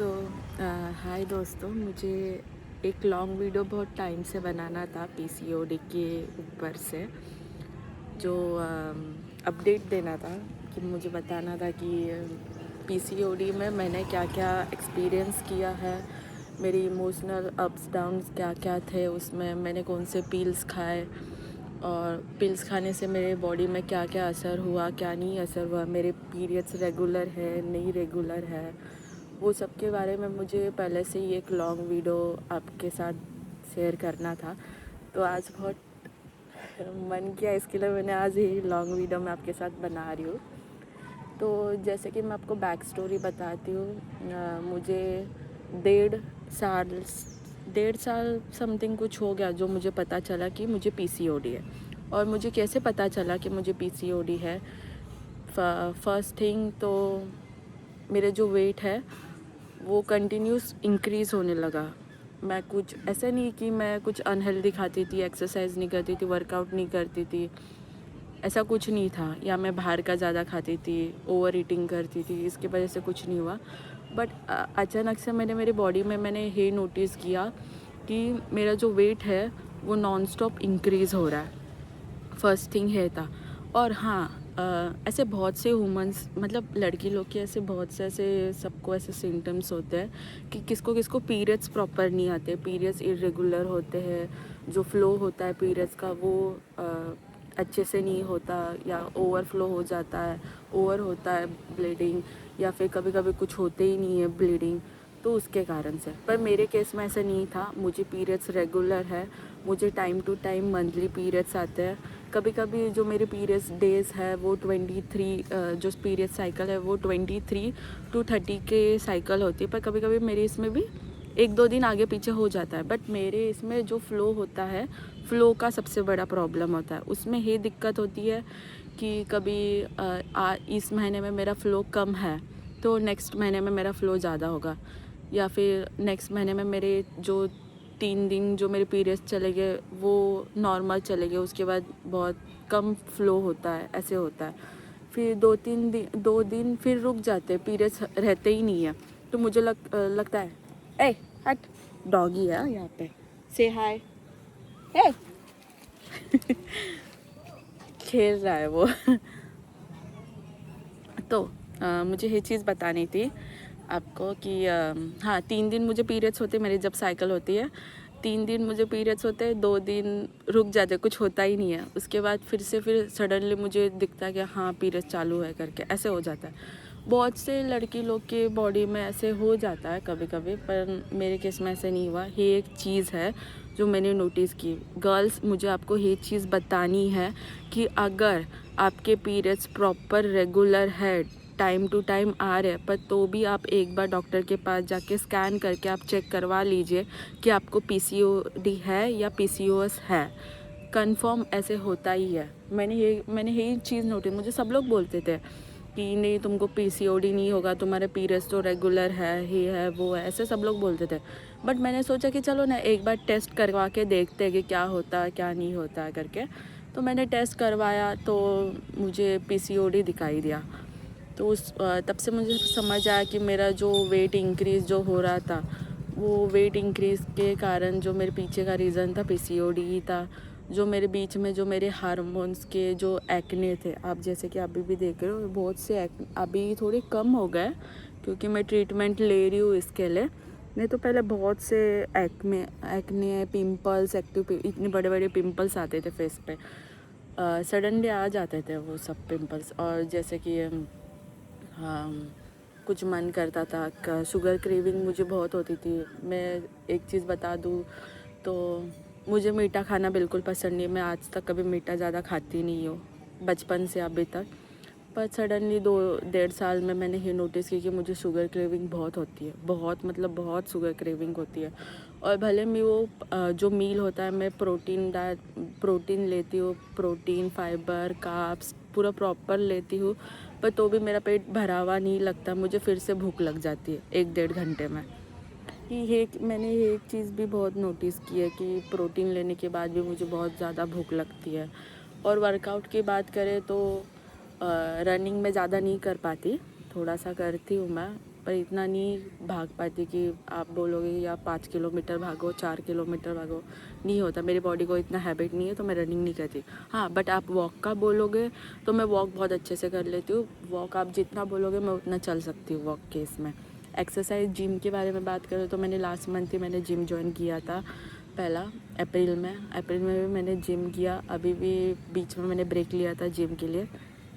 सो हाय दोस्तों, मुझे एक लॉन्ग वीडियो बहुत टाइम से बनाना था पीसीओडी के ऊपर से, जो अपडेट देना था कि मुझे बताना था कि पीसीओडी में मैंने क्या क्या एक्सपीरियंस किया है, मेरी इमोशनल अप्स डाउन्स क्या क्या थे उसमें, मैंने कौन से पिल्स खाए और पिल्स खाने से मेरे बॉडी में क्या क्या असर हुआ, क्या नहीं असर हुआ, मेरे पीरियड्स रेगुलर है नहीं रेगुलर है, वो सब के बारे में मुझे पहले से ही एक लॉन्ग वीडियो आपके साथ शेयर करना था। तो आज बहुत मन किया, इसके लिए मैंने आज ही लॉन्ग वीडियो मैं आपके साथ बना रही हूँ। तो जैसे कि मैं आपको बैक स्टोरी बताती हूँ, मुझे डेढ़ साल डेढ़ साल समथिंग कुछ हो गया जो मुझे पता चला कि मुझे पीसीओडी है। और मुझे कैसे पता चला कि मुझे पीसीओडी है? फर्स्ट थिंग तो मेरे जो वेट है वो कंटिन्यूस इंक्रीज़ होने लगा। मैं कुछ ऐसा नहीं कि मैं कुछ अनहेल्दी खाती थी, एक्सरसाइज नहीं करती थी, वर्कआउट नहीं करती थी, ऐसा कुछ नहीं था। या मैं बाहर का ज़्यादा खाती थी, ओवर ईटिंग करती थी, इसकी वजह से कुछ नहीं हुआ। बट अचानक से मेरे बॉडी में मैंने ये नोटिस किया कि मेरा जो वेट है वो नॉन स्टॉप इंक्रीज़ हो रहा है। फर्स्ट थिंग है था। और हाँ, ऐसे बहुत से वुमेंस, मतलब लड़की लोग के ऐसे बहुत से ऐसे सबको ऐसे सिम्टम्स होते हैं कि किसको किसको पीरियड्स प्रॉपर नहीं आते, पीरियड्स इरेगुलर होते हैं, जो फ्लो होता है पीरियड्स का वो अच्छे से नहीं होता, या ओवरफ्लो हो जाता है, ओवर होता है ब्लीडिंग, या फिर कभी कभी कुछ होते ही नहीं है ब्लीडिंग, तो उसके कारण से। पर मेरे केस में ऐसा नहीं था, मुझे पीरियड्स रेगुलर है, मुझे time to time monthly periods आते हैं। कभी कभी जो मेरे पीरियड्स डेज़ है वो 23, जो पीरियड साइकिल है वो 23 to 30 के साइकिल होती है, पर कभी कभी मेरे इसमें भी एक दो दिन आगे पीछे हो जाता है। बट मेरे इसमें जो फ़्लो होता है, फ़्लो का सबसे बड़ा प्रॉब्लम होता है। उसमें ये दिक्कत होती है कि कभी इस महीने में मेरा फ़्लो कम है तो नेक्स्ट महीने में मेरा फ़्लो ज़्यादा होगा, या फिर नेक्स्ट महीने में मेरे जो 3 दिन जो मेरे पीरियड्स चले गए वो नॉर्मल चले गए, उसके बाद बहुत कम फ़्लो होता है, ऐसे होता है। फिर 2 दिन फिर रुक जाते हैं, पीरियड्स रहते ही नहीं है। तो मुझे लगता है, ए हट, डॉगी है यहाँ पे, से हाय, ए खेल रहा है वो तो मुझे ये चीज़ बतानी थी आपको कि हाँ, 3 दिन मुझे पीरियड्स होते, मेरी जब साइकिल होती है 3 दिन मुझे पीरियड्स होते हैं, 2 दिन रुक जाते, कुछ होता ही नहीं है। उसके बाद फिर सडनली मुझे दिखता है कि हाँ पीरियड्स चालू है करके, ऐसे हो जाता है। बहुत से लड़की लोग के बॉडी में ऐसे हो जाता है कभी कभी, पर मेरे केस में ऐसे नहीं हुआ। ये एक चीज़ है जो मैंने नोटिस की। गर्ल्स, मुझे आपको ये चीज़ बतानी है कि अगर आपके पीरियड्स प्रॉपर रेगुलर है, टाइम टू टाइम आ रहे हैं, पर तो भी आप एक बार डॉक्टर के पास जाके स्कैन करके आप चेक करवा लीजिए कि आपको पीसीओडी है या पीसीओएस है। कंफर्म ऐसे होता ही है। मैंने यही चीज़ नोटिस, मुझे सब लोग बोलते थे कि नहीं तुमको पीसीओडी नहीं होगा, तुम्हारे पीरियड्स तो रेगुलर है, ये है वो है, ऐसे सब लोग बोलते थे। बट मैंने सोचा कि चलो ना एक बार टेस्ट करवा के देखते हैं कि क्या होता है क्या नहीं होता है करके। तो मैंने टेस्ट करवाया तो मुझे पीसीओडी दिखाई दिया। तो तब से मुझे समझ आया कि मेरा जो वेट इंक्रीज़ जो हो रहा था, वो वेट इंक्रीज़ के कारण जो मेरे पीछे का रीज़न था पीसीओडी ही था। जो मेरे बीच में जो मेरे हार्मोन्स के जो एक्ने थे, आप जैसे कि अभी भी देख रहे हो, बहुत से अभी थोड़े कम हो गए क्योंकि मैं ट्रीटमेंट ले रही हूँ इसके लिए। नहीं तो पहले बहुत से एक्ने पिंपल्स, इतने बड़े बड़े पिंपल्स आते थे फेस पे, सडनली आ जाते थे वो सब पिंपल्स। और जैसे कि हाँ, कुछ मन करता था, शुगर क्रेविंग मुझे बहुत होती थी। मैं एक चीज़ बता दूँ तो मुझे मीठा खाना बिल्कुल पसंद नहीं, मैं आज तक कभी मीठा ज़्यादा खाती नहीं हूँ, बचपन से अभी तक। पर सडनली 2 डेढ़ साल में मैंने ये नोटिस की कि मुझे शुगर क्रेविंग बहुत होती है, बहुत मतलब बहुत शुगर क्रेविंग होती है। और भले मैं वो जो मील होता है, मैं प्रोटीन लेती हूँ, प्रोटीन, फाइबर, कार्ब्स पूरा प्रॉपर लेती हूँ, पर तो भी मेरा पेट भरा हुआ नहीं लगता, मुझे फिर से भूख लग जाती है 1 डेढ़ घंटे में। मैंने ये एक चीज़ भी बहुत नोटिस की है कि प्रोटीन लेने के बाद भी मुझे बहुत ज़्यादा भूख लगती है। और वर्कआउट की बात करें तो रनिंग में ज़्यादा नहीं कर पाती, थोड़ा सा करती हूँ मैं, पर इतना नहीं भाग पाती कि आप बोलोगे या 5 किलोमीटर भागो, 4 किलोमीटर भागो, नहीं होता। मेरी बॉडी को इतना हैबिट नहीं है, तो मैं रनिंग नहीं करती। हाँ, बट आप वॉक का बोलोगे तो मैं वॉक बहुत अच्छे से कर लेती हूँ। वॉक आप जितना बोलोगे मैं उतना चल सकती हूँ वॉक के इसमें। एक्सरसाइज जिम के बारे में बात करें तो मैंने लास्ट मंथ ही मैंने जिम ज्वाइन किया था, पहला अप्रैल में भी मैंने जिम किया। अभी भी बीच में मैंने ब्रेक लिया था जिम के लिए,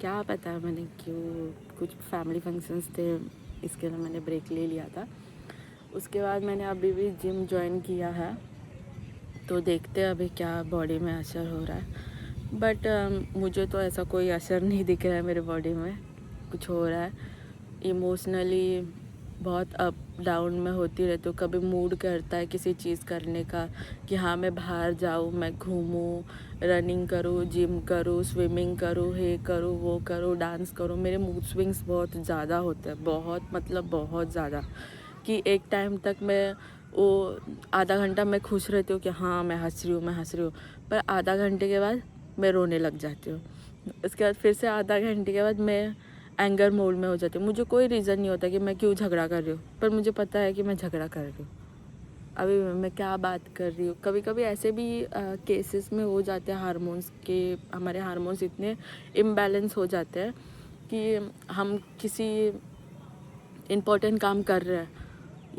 क्या पता है मैंने क्यों, कुछ फैमिली फंक्शंस थे, इसके लिए मैंने ब्रेक ले लिया था। उसके बाद मैंने अभी भी जिम ज्वाइन किया है, तो देखते हैं अभी क्या बॉडी में असर हो रहा है। बट मुझे तो ऐसा कोई असर नहीं दिख रहा है मेरे बॉडी में, कुछ हो रहा है। इमोशनली बहुत अप डाउन में होती रहती हूँ। कभी मूड करता है किसी चीज़ करने का कि हाँ मैं बाहर जाऊँ, मैं घूमूँ, रनिंग करूँ, जिम करूँ, स्विमिंग करूँ, ये करूँ, वो करूँ, डांस करूँ। मेरे मूड स्विंग्स बहुत ज़्यादा होते हैं, बहुत मतलब बहुत ज़्यादा, कि एक टाइम तक मैं वो आधा घंटा मैं खुश रहती हूँ कि हाँ मैं हंस रही हूँ, पर आधा घंटे के बाद मैं रोने लग जाती हूँ। उसके बाद फिर से आधा घंटे के बाद मैं एंगर मोड में हो जाती हूँ। मुझे कोई रीज़न नहीं होता कि मैं क्यों झगड़ा कर रही हूँ, पर मुझे पता है कि मैं झगड़ा कर रही हूँ। अभी मैं क्या बात कर रही हूँ, कभी कभी ऐसे भी केसेस में हो जाते हैं हार्मोन्स के, हमारे हार्मोन्स इतने इम्बैलेंस हो जाते हैं कि हम किसी इम्पोर्टेंट काम कर रहे हैं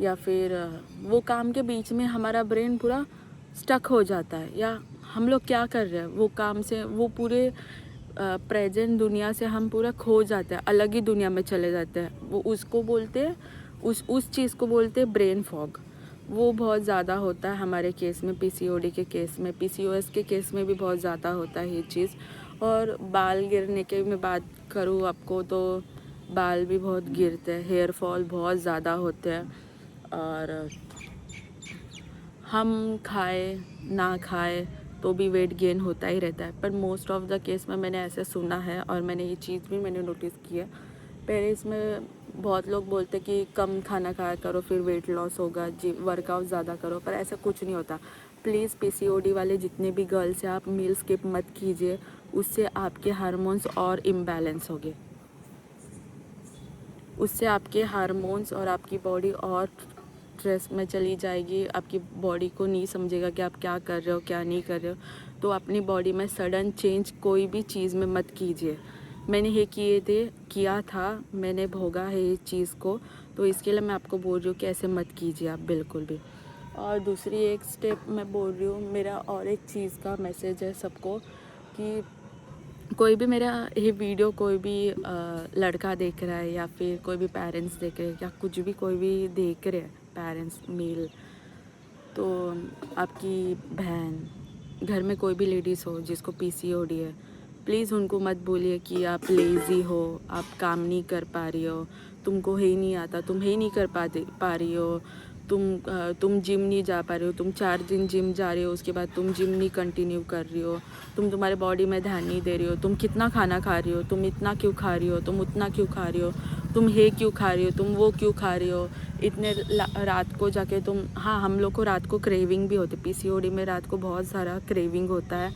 या फिर वो काम के बीच में हमारा ब्रेन पूरा स्टक हो जाता है, या हम लोग क्या कर रहे हैं वो काम से, वो पूरे प्रेजेंट दुनिया से हम पूरा खो जाते हैं, अलग ही दुनिया में चले जाते हैं। वो उसको बोलते हैं, उस चीज़ को बोलते हैं ब्रेन फॉग। वो बहुत ज़्यादा होता है हमारे केस में, पीसीओडी के केस में, पीसीओएस के केस में भी बहुत ज़्यादा होता है ये चीज़। और बाल गिरने की मैं बात करूँ आपको तो बाल भी बहुत गिरते हैं, हेयर फॉल बहुत ज़्यादा होते हैं। और हम खाए ना खाए तो भी वेट गेन होता ही रहता है, पर मोस्ट ऑफ द केस में मैंने ऐसे सुना है और मैंने ये चीज़ भी मैंने नोटिस की है। पहले इसमें बहुत लोग बोलते कि कम खाना खाया करो फिर वेट लॉस होगा, जी वर्कआउट ज़्यादा करो, पर ऐसा कुछ नहीं होता। प्लीज़ पीसीओडी वाले जितने भी गर्ल्स हैं, आप मील स्किप मत कीजिए, उससे आपके हार्मोन्स और इम्बैलेंस होंगे, उससे आपके हार्मोन्स और आपकी बॉडी और स्ट्रेस में चली जाएगी। आपकी बॉडी को नहीं समझेगा कि आप क्या कर रहे हो क्या नहीं कर रहे हो। तो अपनी बॉडी में सडन चेंज कोई भी चीज़ में मत कीजिए। मैंने ये किया था, मैंने भोगा है ये चीज़ को, तो इसके लिए मैं आपको बोल रही हूँ कि ऐसे मत कीजिए आप बिल्कुल भी। और दूसरी एक स्टेप मैं बोल रही हूँ, मेरा और एक चीज़ का मैसेज है सबको कि कोई भी मेरा ये वीडियो कोई भी लड़का देख रहा है या फिर कोई भी पेरेंट्स देख रहे हैं या कुछ भी कोई भी देख रहे हैं पेरेंट्स मेल, तो आपकी बहन, घर में कोई भी लेडीज़ हो जिसको पीसीओडी है, प्लीज़ उनको मत बोलिए कि आप लेज़ी हो, आप काम नहीं कर पा रही हो, तुमको ही नहीं आता, तुम ही नहीं कर पा रही हो, तुम जिम नहीं जा पा रही हो, तुम 4 दिन जिम जा रही हो उसके बाद तुम जिम नहीं कंटिन्यू कर रही हो, तुम तुम्हारे बॉडी में ध्यान नहीं दे रही हो, तुम कितना खाना खा रही हो, तुम इतना क्यों खा रही हो, तुम उतना क्यों खा रही हो, तुम ये क्यों खा रही हो, तुम वो क्यों खा रही हो, इतने रात को जाके तुम, हाँ हम लोग को रात को क्रेविंग भी होती है, पीसीओडी में रात को बहुत सारा क्रेविंग होता है,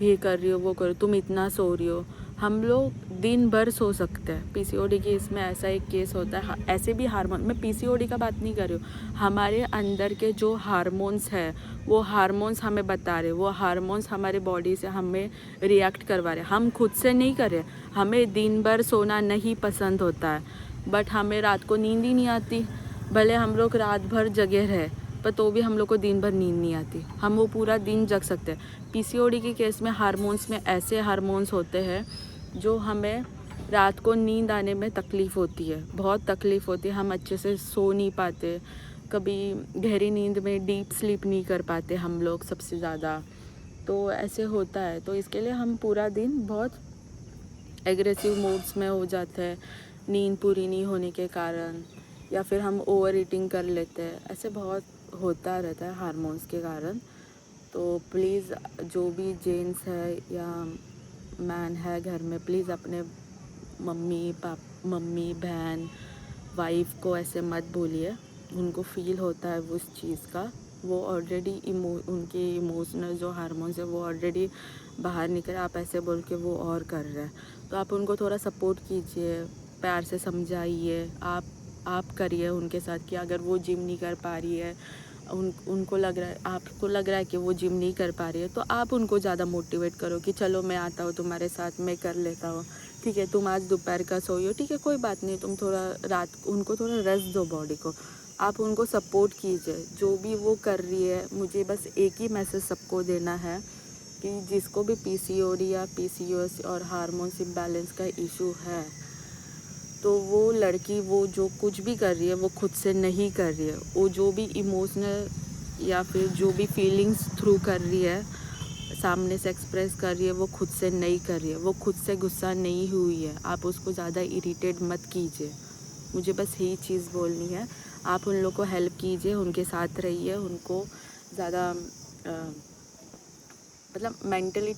ये कर रही हो वो कर रही हो, तुम इतना सो रही हो। हम लोग दिन भर सो सकते हैं, पीसीओडी के इसमें ऐसा एक केस होता है। ऐसे भी हार्मोन, मैं पीसीओडी का बात नहीं कर रही हूँ, हमारे अंदर के जो हार्मोन्स है वो हार्मोन्स हमें बता रहे, वो हार्मोन्स हमारे बॉडी से हमें रिएक्ट करवा रहे, हम खुद से नहीं कर रहे। हमें दिन भर सोना नहीं पसंद होता है, बट हमें रात को नींद ही नहीं आती, भले हम लोग रात भर जगे रहे पर तो भी हम लोग को दिन भर नींद नहीं आती, हम वो पूरा दिन जग सकते हैं। पीसीओडी के केस में हार्मोन्स में ऐसे हार्मोन्स होते हैं जो हमें रात को नींद आने में तकलीफ़ होती है, बहुत तकलीफ़ होती है, हम अच्छे से सो नहीं पाते, कभी गहरी नींद में डीप स्लीप नहीं कर पाते हम लोग सबसे ज़्यादा, तो ऐसे होता है। तो इसके लिए हम पूरा दिन बहुत एग्रेसिव मूड्स में हो जाते हैं, नींद पूरी नहीं होने के कारण, या फिर हम ओवर ईटिंग कर लेते हैं, ऐसे बहुत होता रहता है हार्मोन्स के कारण। तो प्लीज़ जो भी जेंट्स है या मैन है घर में, प्लीज़ अपने मम्मी बहन वाइफ को ऐसे मत बोलिए, उनको फील होता है उस चीज़ का, वो ऑलरेडी उनके इमोशनल जो हार्मोन्स है वो ऑलरेडी बाहर निकल, आप ऐसे बोल के वो और कर रहे हैं। तो आप उनको थोड़ा सपोर्ट कीजिए, प्यार से समझाइए। आप आप करिए उनके साथ कि अगर वो जिम नहीं कर पा रही है, उनको लग रहा है, आपको लग रहा है कि वो जिम नहीं कर पा रही है, तो आप उनको ज़्यादा मोटिवेट करो कि चलो मैं आता हूँ तुम्हारे साथ, मैं कर लेता हूँ, ठीक है तुम आज दोपहर का सोई हो, ठीक है कोई बात नहीं, तुम थोड़ा रात उनको थोड़ा रेस्ट दो बॉडी को, आप उनको सपोर्ट कीजिए जो भी वो कर रही है। मुझे बस एक ही मैसेज सबको देना है कि जिसको भी पीसीओडी या पीसीओएस और हार्मोन्स इम्बैलेंस का इशू है, तो वो लड़की वो जो कुछ भी कर रही है वो खुद से नहीं कर रही है। वो जो भी इमोशनल या फिर जो भी फीलिंग्स थ्रू कर रही है, सामने से एक्सप्रेस कर रही है, वो खुद से नहीं कर रही है, वो खुद से गुस्सा नहीं हुई है। आप उसको ज़्यादा इरिटेट मत कीजिए, मुझे बस यही चीज़ बोलनी है। आप उन लोग को हेल्प कीजिए, उनके साथ रहिए, उनको ज़्यादा मतलब मेंटली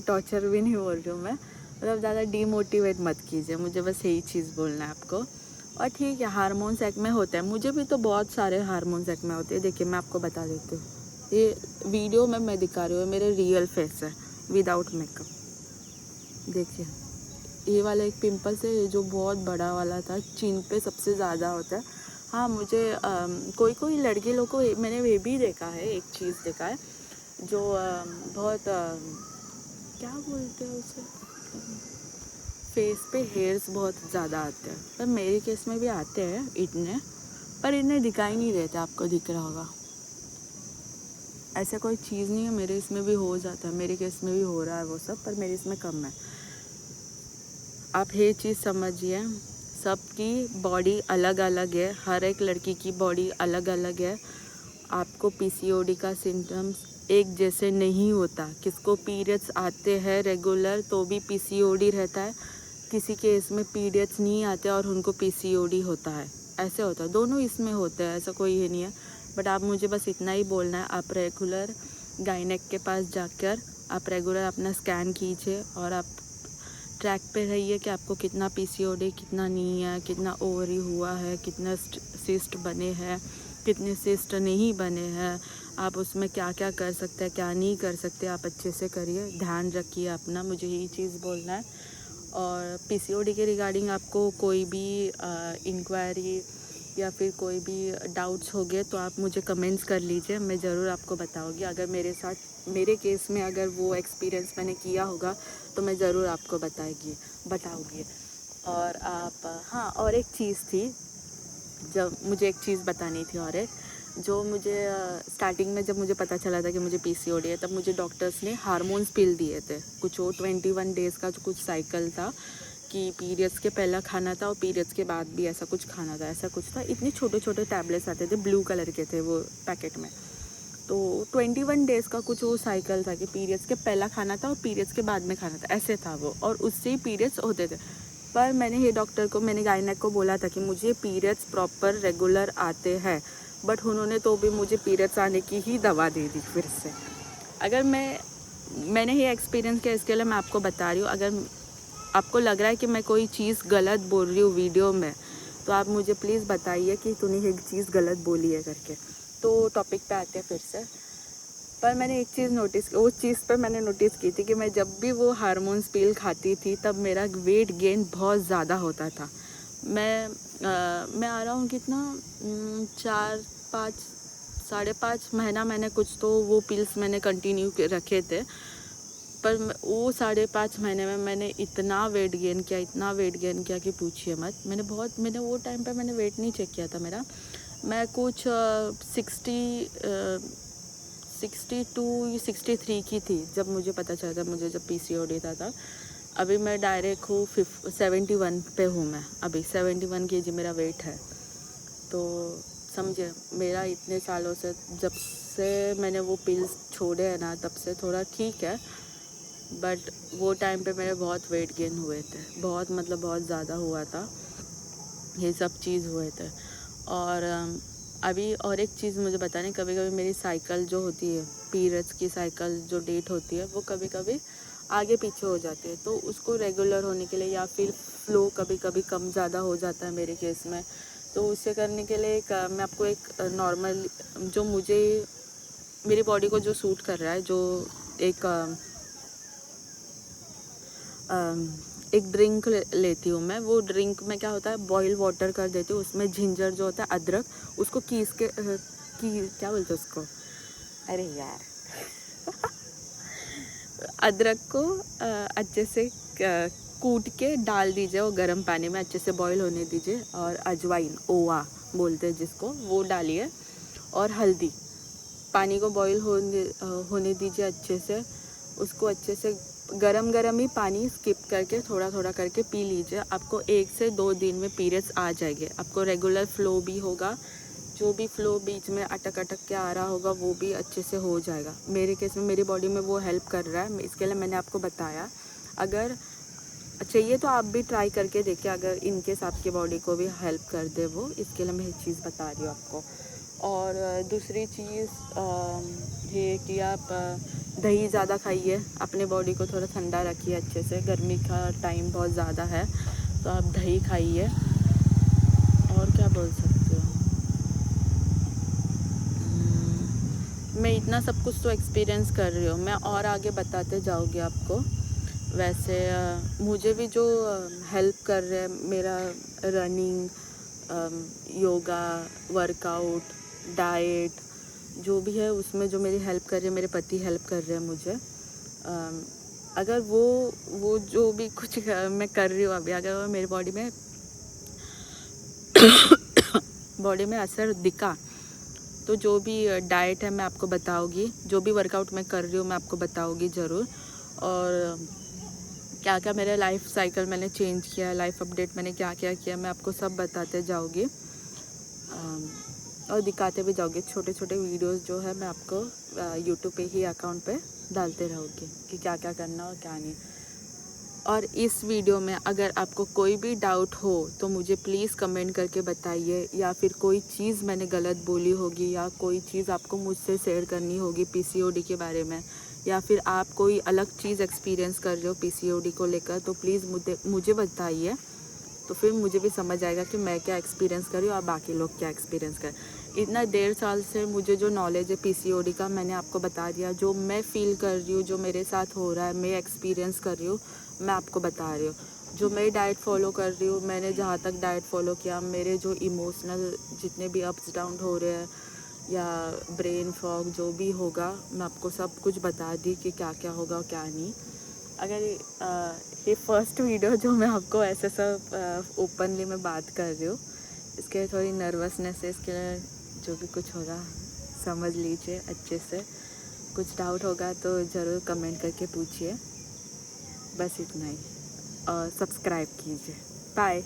टॉर्चर भी नहीं बोल रही हूँ मैं, मतलब ज़्यादा डीमोटिवेट मत कीजिए, मुझे बस यही चीज़ बोलना है आपको। और ठीक है, हार्मोन्स एक्मे होते हैं, मुझे भी तो बहुत सारे हार्मोन्स एक्मे होते हैं। देखिए मैं आपको बता देती हूँ, ये वीडियो में मैं दिखा रही हूँ, मेरे रियल फेस है विदाउट मेकअप। देखिए ये वाला एक पिंपल्स है, ये जो बहुत बड़ा वाला था, चिन पे सबसे ज़्यादा होता है। हाँ मुझे कोई कोई लड़की लोग को मैंने ये भी देखा है, एक चीज़ देखा है जो बहुत क्या बोलते हैं उसे, फेस पे हेयर्स बहुत ज़्यादा आते हैं, पर मेरे केस में भी आते हैं इतने, पर इतने दिखाई नहीं देते, आपको दिख रहा होगा। ऐसा कोई चीज़ नहीं है, मेरे इसमें भी हो जाता है, मेरे केस में भी हो रहा है वो सब, पर मेरे इसमें कम है। आप ये चीज़ समझिए, सबकी बॉडी अलग अलग है, हर एक लड़की की बॉडी अलग अलग है। आपको पीसीओडी का सिम्टम्स एक जैसे नहीं होता। किसको पीरियड्स आते हैं रेगुलर तो भी पीसीओडी रहता है, किसी के इसमें पीरियड्स नहीं आते और उनको पीसीओडी होता है, ऐसे होता है, दोनों इसमें होते हैं, ऐसा कोई ये नहीं है। बट आप मुझे बस इतना ही बोलना है, आप रेगुलर गायनेक के पास जाकर आप रेगुलर अपना स्कैन कीजिए और आप ट्रैक पे रहिए कि आपको कितना पीसीओडी, कितना नहीं है, कितना ओवरी हुआ है, कितना सिस्ट बने हैं, कितने सिस्ट नहीं बने हैं, आप उसमें क्या क्या कर सकते हैं, क्या नहीं कर सकते, आप अच्छे से करिए, ध्यान रखिए अपना, मुझे यही चीज़ बोलना है। और पीसीओडी के रिगार्डिंग आपको कोई भी इंक्वायरी या फिर कोई भी डाउट्स हो गए तो आप मुझे कमेंट्स कर लीजिए, मैं ज़रूर आपको बताऊँगी। अगर मेरे केस में अगर वो एक्सपीरियंस मैंने किया होगा तो मैं ज़रूर आपको बताऊँगी। और आप हाँ, और एक चीज़ थी, जब मुझे एक चीज़ बतानी थी, और एक जो मुझे स्टार्टिंग में जब मुझे पता चला था कि मुझे पीसीओडी है, तब मुझे डॉक्टर्स ने हार्मोन्स पिल दिए थे, कुछ वो 21 डेज़ का जो कुछ साइकिल था कि पीरियड्स के पहला खाना था और पीरियड्स के बाद भी ऐसा कुछ खाना था, ऐसा कुछ था। इतने छोटे छोटे टैबलेट्स आते थे, ब्लू कलर के थे वो पैकेट में। तो 21 डेज़ का कुछ वो साइकिल था कि पीरियड्स के पहला खाना था और पीरियड्स के बाद में खाना था, ऐसे था वो, और उससे ही पीरियड्स होते थे। पर मैंने गायनेक को बोला था कि मुझे पीरियड्स प्रॉपर रेगुलर आते हैं, बट उन्होंने तो भी मुझे पीरियड्स आने की ही दवा दे दी फिर से। अगर मैंने ये एक्सपीरियंस किया, इसके लिए मैं आपको बता रही हूँ। अगर आपको लग रहा है कि मैं कोई चीज़ गलत बोल रही हूँ वीडियो में, तो आप मुझे प्लीज़ बताइए कि तूने एक चीज़ गलत बोली है करके। तो टॉपिक पे आते हैं फिर से। पर मैंने एक चीज़ उस चीज़ पे मैंने नोटिस की थी कि मैं जब भी वो हार्मोन्स पिल खाती थी तब मेरा वेट गेन बहुत ज़्यादा होता था। मैं आ रहा हूँ कितना 4-5 महीना मैंने कुछ तो वो पिल्स मैंने कंटिन्यू रखे थे, पर वो 5.5 महीने में मैंने इतना वेट गेन किया कि पूछिए मत। मैंने वो टाइम पे मैंने वेट नहीं चेक किया था मेरा, मैं कुछ 62 63 की थी जब मुझे पता चला था मुझे जब पीसीओडी था। अभी मैं डायरेक्ट हूँ 71 पे हूँ मैं, अभी 71 kg मेरा वेट है। तो समझे, मेरा इतने सालों से जब से मैंने वो पिल्स छोड़े हैं ना, तब से थोड़ा ठीक है, बट वो टाइम पे मेरे बहुत वेट गेन हुए थे, बहुत मतलब बहुत ज़्यादा हुआ था, ये सब चीज़ हुए थे। और अभी और एक चीज़ मुझे बताने, कभी कभी मेरी साइकिल जो होती है, पीरियड्स की साइकिल जो डेट होती है, वो कभी कभी आगे पीछे हो जाती है, तो उसको रेगुलर होने के लिए या फिर फ्लो कभी कभी कम ज़्यादा हो जाता है मेरे केस में, तो उसे करने के लिए मैं आपको एक नॉर्मल जो मेरी बॉडी को जो सूट कर रहा है, जो एक एक ड्रिंक लेती हूँ मैं। वो ड्रिंक में क्या होता है, बॉयल वाटर कर देती हूँ, उसमें जिंजर जो होता है, अदरक, उसको कीस के क्या बोलते हैं उसको, अरे यार अदरक को अच्छे से कूट के डाल दीजिए वो गर्म पानी में, अच्छे से बॉईल होने दीजिए। और अजवाइन, ओवा बोलते हैं जिसको, वो डालिए। और हल्दी, पानी को बॉईल होने दीजिए अच्छे से। उसको अच्छे से गरम गरम ही पानी स्किप करके थोड़ा थोड़ा करके पी लीजिए। आपको 1 से 2 दिन में पीरियड्स आ जाएंगे। आपको रेगुलर फ्लो भी होगा, जो भी फ्लो बीच में अटक अटक के आ रहा होगा वो भी अच्छे से हो जाएगा। मेरे केस में मेरी बॉडी में वो हेल्प कर रहा है, इसके लिए मैंने आपको बताया। अगर चाहिए तो आप भी ट्राई करके देखिए, अगर इनकेस आपकी बॉडी को भी हेल्प कर दे वो, इसके लिए मैं ये चीज़ बता रही हूँ आपको। और दूसरी चीज़ ये कि आप दही ज़्यादा खाइए, अपने बॉडी को थोड़ा ठंडा रखिए अच्छे से। गर्मी का टाइम बहुत ज़्यादा है तो आप दही खाइए। और क्या बोल सकते हो, मैं इतना सब कुछ तो एक्सपीरियंस कर रही हूँ, मैं और आगे बताते जाऊँगी आपको। वैसे मुझे भी जो हेल्प कर रहे हैं, मेरा रनिंग, योगा, वर्कआउट, डाइट, जो भी है उसमें जो मेरी हेल्प कर रहे हैं, मेरे पति हेल्प कर रहे हैं मुझे। अगर वो जो भी कुछ मैं कर रही हूँ अभी, अगर वो मेरी बॉडी में असर दिखा तो जो भी डाइट है मैं आपको बताऊँगी, जो भी वर्कआउट मैं कर रही हूँ मैं आपको बताऊँगी ज़रूर। और क्या क्या मेरे लाइफ साइकिल मैंने चेंज किया, लाइफ अपडेट मैंने क्या क्या किया, मैं आपको सब बताते जाऊँगी। और दिखाते भी जाओगे, छोटे छोटे वीडियोस जो है मैं आपको यूट्यूब पे ही अकाउंट पे डालते रहूँगी कि क्या क्या करना और क्या नहीं। और इस वीडियो में अगर आपको कोई भी डाउट हो तो मुझे प्लीज़ कमेंट करके बताइए, या फिर कोई चीज़ मैंने गलत बोली होगी या कोई चीज़ आपको मुझसे शेयर करनी होगी पीसीओडी के बारे में, या फिर आप कोई अलग चीज़ एक्सपीरियंस कर रहे हो पीसीओडी को लेकर, तो प्लीज़ मुझे बताइए। तो फिर मुझे भी समझ आएगा कि मैं क्या एक्सपीरियंस कर रही हूँ और बाकी लोग क्या एक्सपीरियंस कर। इतना 1.5 साल से मुझे जो नॉलेज है पीसीओडी का, मैंने आपको बता दिया। जो मैं फील कर रही हूँ, जो मेरे साथ हो रहा है, मैं एक्सपीरियंस कर रही हूँ, मैं आपको बता रही हूँ। जो मैं डाइट फॉलो कर रही हूँ, मैंने जहाँ तक डाइट फॉलो किया, मेरे जो इमोशनल जितने भी अप्स डाउन हो रहे हैं या ब्रेन फॉग जो भी होगा, मैं आपको सब कुछ बता दी कि क्या क्या होगा और क्या नहीं। अगर ये फर्स्ट वीडियो जो मैं आपको ऐसे सब ओपनली मैं बात कर रही हूँ, इसके लिए थोड़ी नर्वसनेस है, इसके लिए जो भी कुछ होगा समझ लीजिए अच्छे से। कुछ डाउट होगा तो ज़रूर कमेंट करके पूछिए। बस इतना ही, और सब्सक्राइब कीजिए। बाय।